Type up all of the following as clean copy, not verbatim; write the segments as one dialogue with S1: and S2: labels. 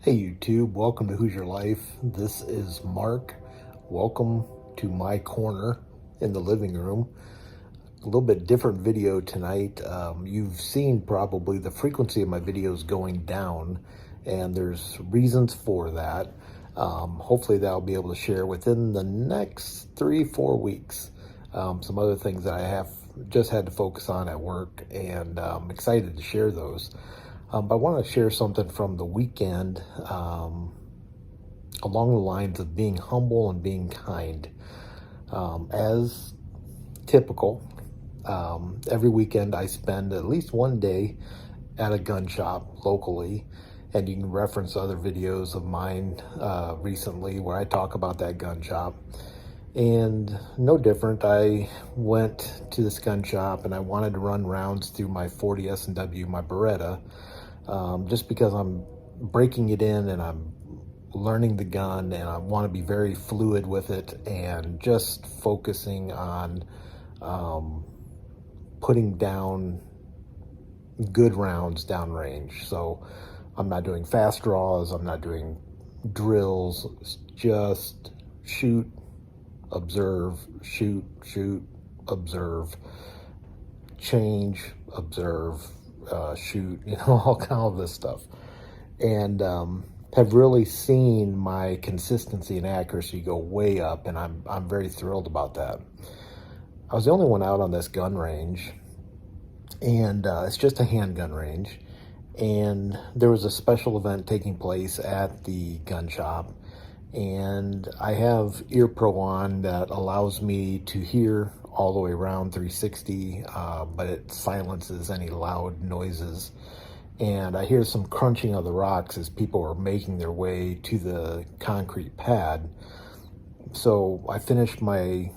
S1: Hey YouTube, welcome to Hoosier Life. This is Mark. Welcome to my corner in the living room. A little bit different video tonight. You've seen probably the frequency of my videos going down, and there's reasons for that. Hopefully that I'll be able to share within the next 3-4 weeks. Some other things that I have just had to focus on at work, and I'm excited to share those. But I want to share something from the weekend along the lines of being humble and being kind. As typical, every weekend I spend at least one day at a gun shop locally, and you can reference other videos of mine recently where I talk about that gun shop. And no different, I went to this gun shop and I wanted to run rounds through my 40 S&W, my Beretta, just because I'm breaking it in and I'm learning the gun and I want to be very fluid with it and just focusing on putting down good rounds downrange. So I'm not doing fast draws, I'm not doing drills, it's just shoot, observe, shoot, shoot, observe, change, observe, shoot, all kind of this stuff. And have really seen my consistency and accuracy go way up, and I'm very thrilled about that. I was the only one out on this gun range, and it's just a handgun range. And there was a special event taking place at the gun shop, and I have ear pro on that allows me to hear all the way around 360, but it silences any loud noises. And I hear some crunching of the rocks as people are making their way to the concrete pad. So I finished my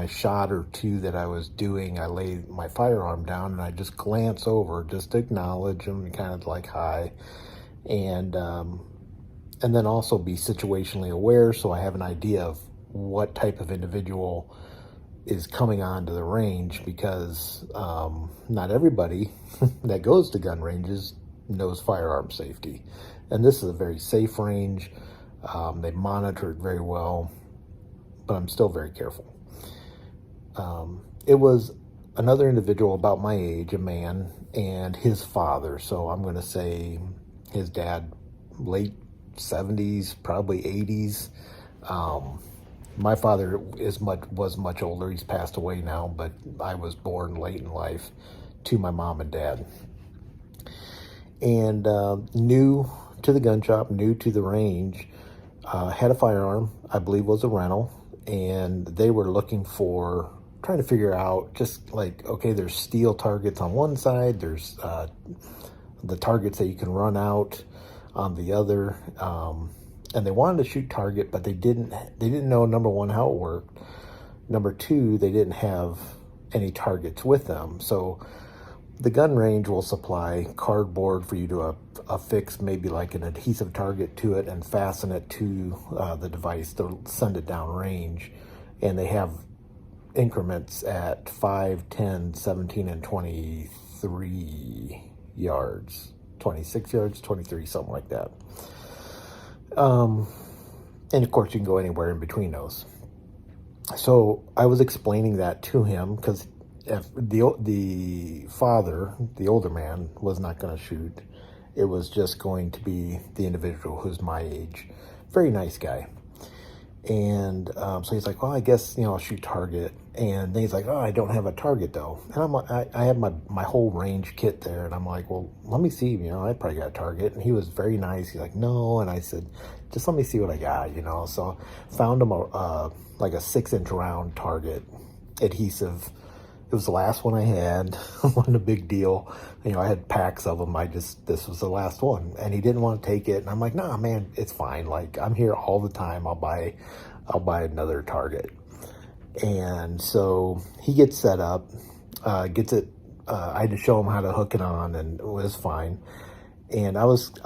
S1: shot or two that I was doing. I lay my firearm down and I just glance over just to acknowledge them and kind of like hi, and then also be situationally aware so I have an idea of what type of individual is coming onto the range, because not everybody that goes to gun ranges knows firearm safety. And this is a very safe range. They monitor it very well, but I'm still very careful. It was another individual about my age, a man, and his father. So I'm going to say his dad, late 70s, probably 80s. My father was much older. He's passed away now, but I was born late in life to my mom and dad. And new to the gun shop, new to the range, had a firearm, I believe was a rental, and they were trying to figure out just like, okay, there's steel targets on one side, there's the targets that you can run out on the other. And they wanted to shoot target, but they didn't know, number one, how it worked. Number two, they didn't have any targets with them. So the gun range will supply cardboard for you to affix maybe like an adhesive target to it and fasten it to the device to send it down range. And they have increments at 5, 10, 17, and 23 yards, 26 yards, 23, something like that. And of course you can go anywhere in between those. So I was explaining that to him, because if the father, the older man, was not going to shoot, it was just going to be the individual who's my age. Very nice guy. And so he's like, well, I guess, I'll shoot target. And then he's like, oh, I don't have a target though. And I'm like, I had my whole range kit there. And I'm like, well, let me see, I probably got a target. And he was very nice. He's like, no. And I said, just let me see what I got, So found him like a 6-inch round target, adhesive. It was the last one I had. Wasn't a big deal. I had packs of them. This was the last one. And he didn't want to take it. And I'm like, nah, man, it's fine. Like, I'm here all the time. I'll buy another target. And so he gets set up, gets it. I had to show him how to hook it on, and it was fine. And I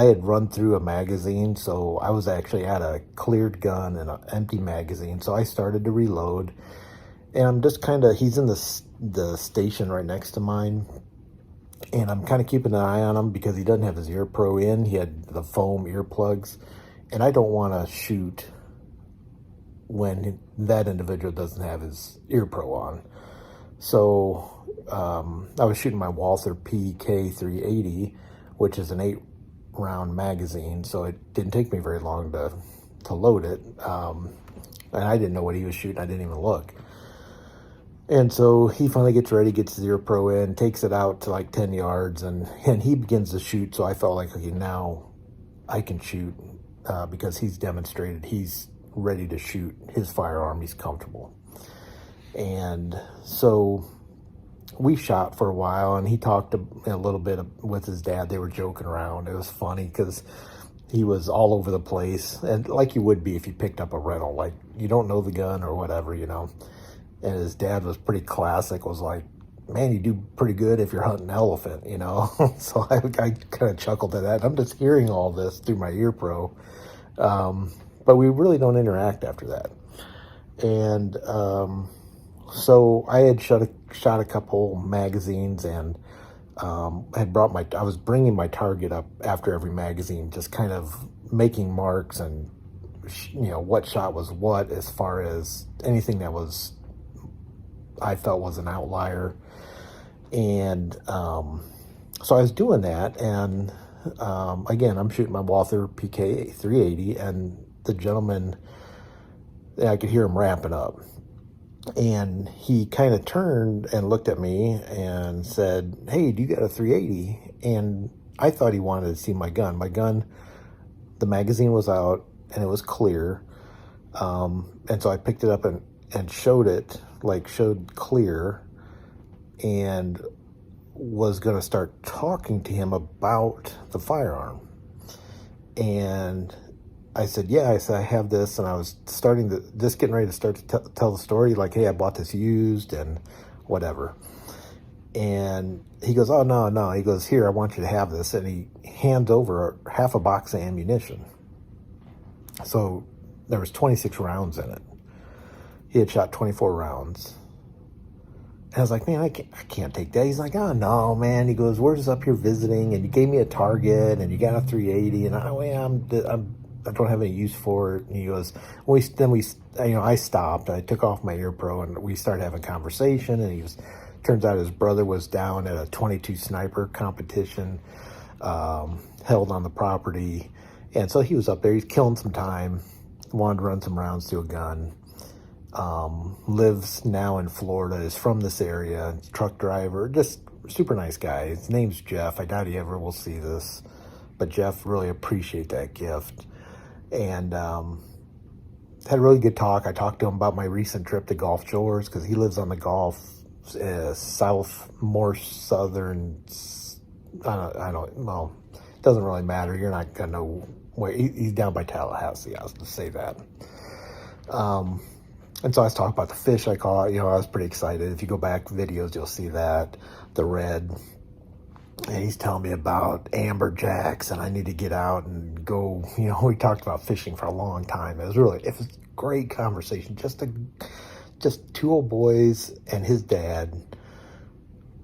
S1: had run through a magazine, so I was actually at a cleared gun and an empty magazine. So I started to reload, and I'm just he's in the station right next to mine, And I'm kind of keeping an eye on him because he doesn't have his ear pro in. He had the foam earplugs, and I don't want to shoot when that individual doesn't have his ear pro on. So I was shooting my Walther PK380, which is an 8-round magazine, so it didn't take me very long to load it. And I didn't know what he was shooting. I didn't even look. And so he finally gets ready, gets his ear pro in, takes it out to like 10 yards, and he begins to shoot. So I felt like, okay, now I can shoot because he's demonstrated he's ready to shoot his firearm. He's comfortable. And so we shot for a while, and he talked a little bit with his dad. They were joking around. It was funny because he was all over the place, and like you would be if you picked up a rental, like you don't know the gun or whatever, you know. And his dad was pretty classic, was like, man, you do pretty good if you're hunting elephant, you know. So I kind of chuckled at that. I'm just hearing all this through my ear pro. But we really don't interact after that. And so I had shot a couple magazines, and had I was bringing my target up after every magazine, just kind of making marks and, you know, what shot was what as far as anything that I felt was an outlier. And so I was doing that, and again, I'm shooting my Walther PK 380, and the gentleman, I could hear him ramping up, and he kind of turned and looked at me and said, hey, do you got a 380? And I thought he wanted to see my gun. The magazine was out and it was clear, and so I picked it up and showed it, like showed clear, and was going to start talking to him about the firearm. And I said, yeah, I have this, and I was just getting ready to start to tell the story, like, hey, I bought this used and whatever. And he goes, oh, no. He goes, here, I want you to have this. And he hands over half a box of ammunition. So there was 26 rounds in it. He had shot 24 rounds. And I was like, man, I can't take that. He's like, oh, no, man. He goes, we're just up here visiting, and you gave me a target, and you got a 380, and I don't have any use for it. And he goes, I stopped. I took off my ear pro, and we started having a conversation. And turns out his brother was down at a 22 sniper competition held on the property. And so he was up there. He's killing some time, wanted to run some rounds to a gun. Lives now in Florida, is from this area, truck driver, just super nice guy. His name's Jeff. I doubt he ever will see this, but Jeff, really appreciate that gift. And had a really good talk. I talked to him about my recent trip to Gulf Shores, because he lives on the Gulf, more southern, well, it doesn't really matter. You're not going to know where, he's down by Tallahassee, I was to say that. And so I was talking about the fish I caught. You know, I was pretty excited. If you go back videos, you'll see that, the red. And he's telling me about amberjacks, and I need to get out and go. You know, we talked about fishing for a long time. It was a great conversation. Just two old boys and his dad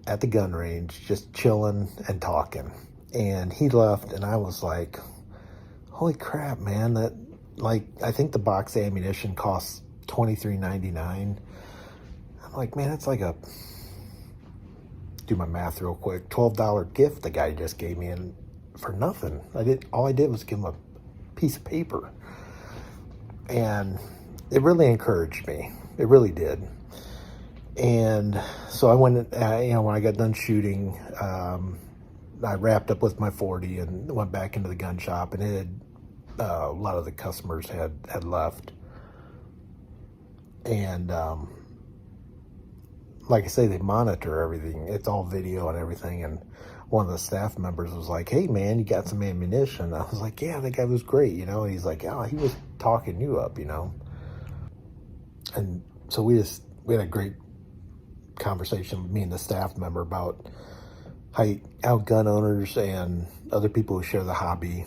S1: at the gun range, just chilling and talking. And he left, and I was like, holy crap, man. I think the box of ammunition costs $23.99. I'm like, man, that's like do my math real quick, $12 gift the guy just gave me, and for nothing. All I did was give him a piece of paper. And it really encouraged me. It really did. And so I went, when I got done shooting, I wrapped up with my 40 and went back into the gun shop, and a lot of the customers had left. And like I say, they monitor everything. It's all video and everything. And one of the staff members was like, hey, man, you got some ammunition? I was like, yeah, that guy was great, you know. And he's like, oh, he was talking you up, you know. And so we had a great conversation, me and the staff member, about how gun owners and other people who share the hobby,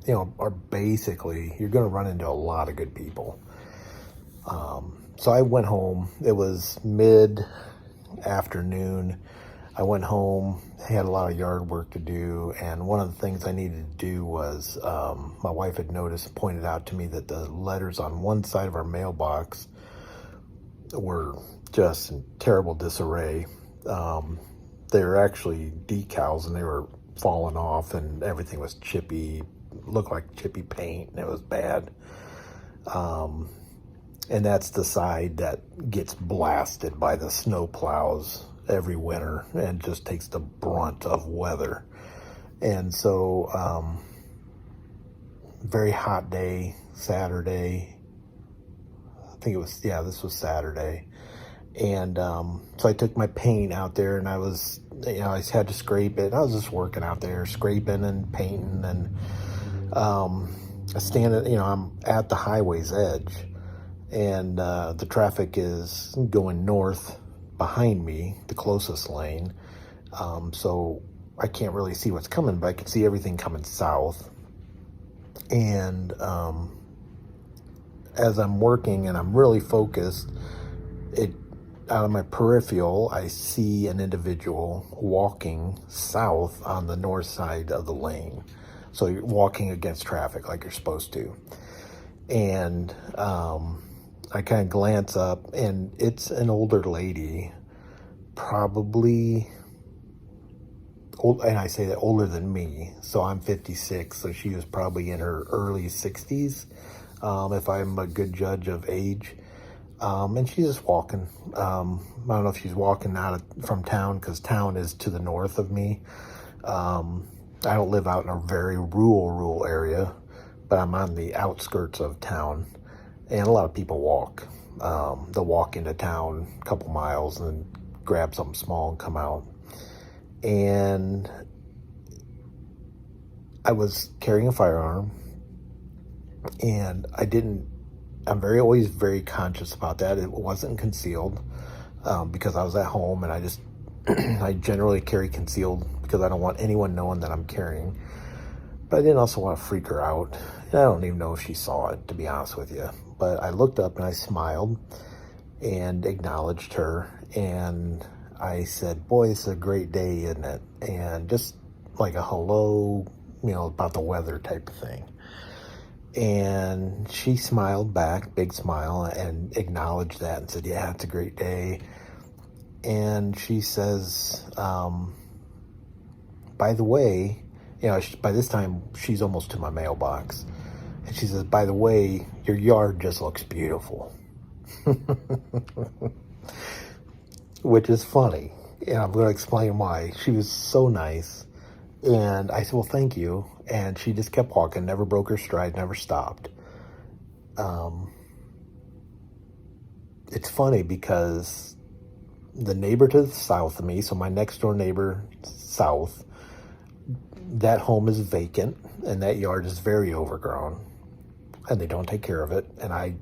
S1: you know, are basically, you're going to run into a lot of good people. So I went home. It was mid-afternoon. I went home, had a lot of yard work to do, and one of the things I needed to do was, my wife had noticed, pointed out to me that the letters on one side of our mailbox were just in terrible disarray. They were actually decals, and they were falling off, and everything was chippy, looked like chippy paint, and it was bad. And that's the side that gets blasted by the snow plows every winter and just takes the brunt of weather. And so, very hot day, Saturday. I think it was, yeah, this was Saturday. And so I took my paint out there, and I was, I had to scrape it. I was just working out there, scraping and painting, and I stand at, I'm at the highway's edge, and the traffic is going north behind me, the closest lane. So I can't really see what's coming, but I can see everything coming south. And as I'm working and I'm really focused, out of my peripheral, I see an individual walking south on the north side of the lane. So you're walking against traffic like you're supposed to. And I kind of glance up, and it's an older lady, probably old, and I say that older than me. So I'm 56, so she was probably in her early 60s, if I'm a good judge of age. And she's just walking. I don't know if she's walking from town, because town is to the north of me. I don't live out in a very rural area, but I'm on the outskirts of town, and a lot of people walk. They'll walk into town a couple miles and then grab something small and come out. And I was carrying a firearm, and I'm always very conscious about that. It wasn't concealed, because I was at home, and I generally carry concealed because I don't want anyone knowing that I'm carrying. But I didn't also want to freak her out. And I don't even know if she saw it, to be honest with you. But I looked up and I smiled and acknowledged her. And I said, "Boy, it's a great day, isn't it?" And just like a hello, about the weather type of thing. And she smiled back, big smile, and acknowledged that and said, "Yeah, it's a great day." And she says, "By the way," by this time she's almost to my mailbox. And she says, "By the way, your yard just looks beautiful." Which is funny. And I'm going to explain why. She was so nice. And I said, "Well, thank you." And she just kept walking, never broke her stride, never stopped. It's funny because the neighbor to the south of me, so my next door neighbor south, that home is vacant, and that yard is very overgrown, and they don't take care of it. And I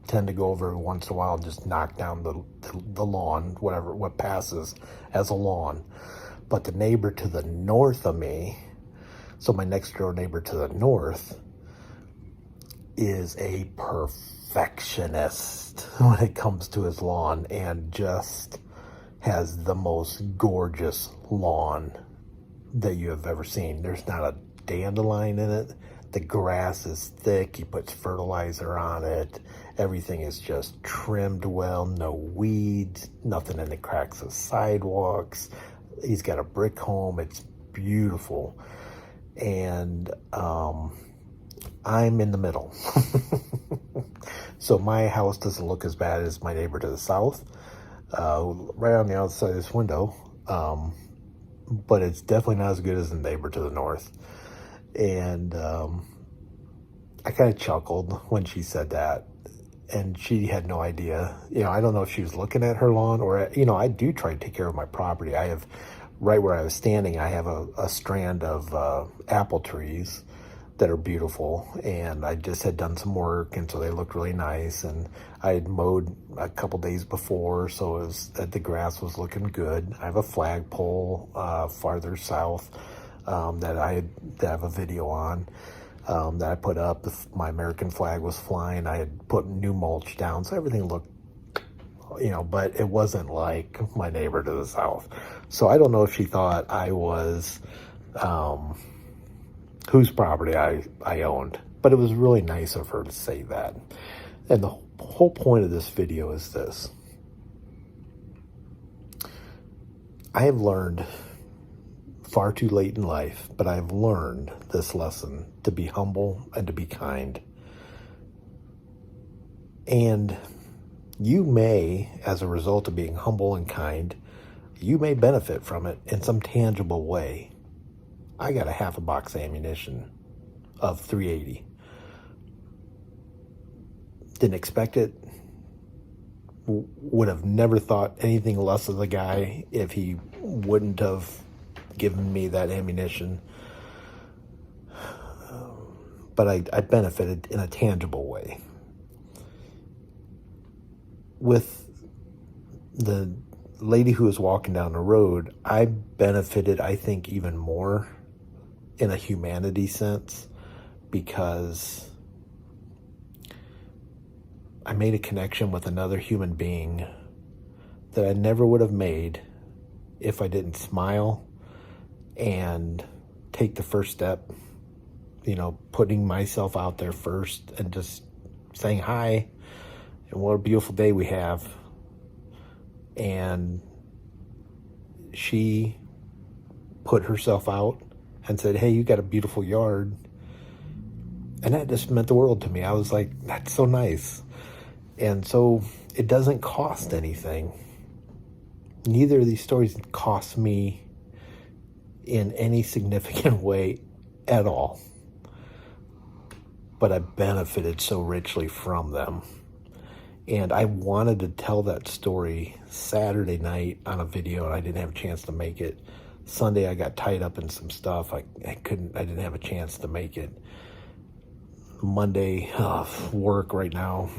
S1: tend to go over once in a while and just knock down the lawn, what passes as a lawn. But the neighbor to the north of me, so my next door neighbor to the north, is a perfectionist when it comes to his lawn, and just has the most gorgeous lawn that you have ever seen. There's not a dandelion in it. The grass is thick. He puts fertilizer on it. Everything is just trimmed well. No weeds, nothing in the cracks of sidewalks. He's got a brick home. It's beautiful. And I'm in the middle. So my house doesn't look as bad as my neighbor to the south, right on the outside of this window. But it's definitely not as good as the neighbor to the north. And I kind of chuckled when she said that. And she had no idea. I don't know if she was looking at her lawn, or, I do try to take care of my property. I have, right where I was standing, I have a strand of apple trees that are beautiful. And I just had done some work, and so they looked really nice. And I had mowed a couple days before, so the grass was looking good. I have a flagpole farther south that I have a video on. That I put up. My American flag was flying. I had put new mulch down, so everything looked you know, but it wasn't like my neighbor to the south. So I don't know if she thought I was, whose property I owned, but it was really nice of her to say that. And the whole point of this video is this. I have learned far too late in life, but I've learned this lesson to be humble and to be kind. And you may, as a result of being humble and kind, you may benefit from it in some tangible way. I got a half a box of ammunition of 380. Didn't expect it. Would have never thought anything less of the guy if he wouldn't have given me that ammunition. But I benefited in a tangible way. With the lady who was walking down the road, I benefited, I think, even more in a humanity sense, because I made a connection with another human being that I never would have made if I didn't smile and take the first step, you know, putting myself out there first and just saying hi and what a beautiful day we have. And she put herself out and said, hey, you got a beautiful yard. And that just meant the world to me. I was like, that's so nice. And so it doesn't cost anything. Neither of these stories cost me in any significant way at all. But I benefited so richly from them. And I wanted to tell that story Saturday night on a video, and I didn't have a chance to make it. Sunday I got tied up in some stuff. I didn't have a chance to make it. Monday, work right now.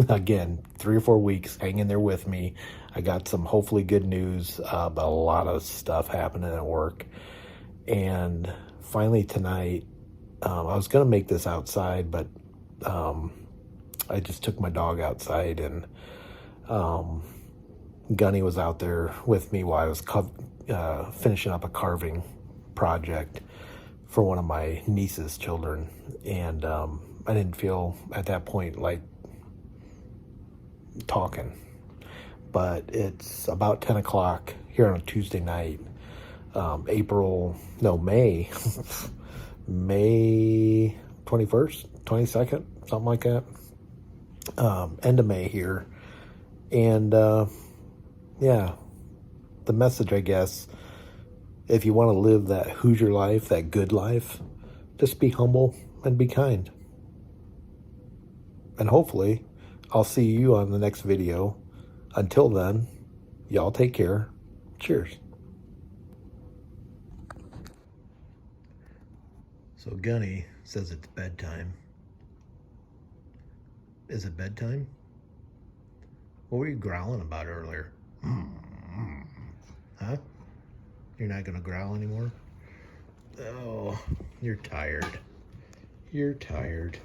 S1: Again, 3 or 4 weeks, hang in there with me. I got some hopefully good news, but a lot of stuff happening at work. And finally tonight, I was going to make this outside, but I just took my dog outside, and Gunny was out there with me while I was finishing up a carving project for one of my niece's children. And I didn't feel at that point like talking. But it's about 10 o'clock here on a Tuesday night, May, May 21st, 22nd, something like that. End of May here. And yeah, the message, I guess, if you want to live that Hoosier life, that good life, just be humble and be kind. And hopefully I'll see you on the next video. Until then, y'all take care. Cheers. So Gunny says it's bedtime. Is it bedtime? What were you growling about earlier? Huh? You're not gonna growl anymore? Oh, you're tired. You're tired.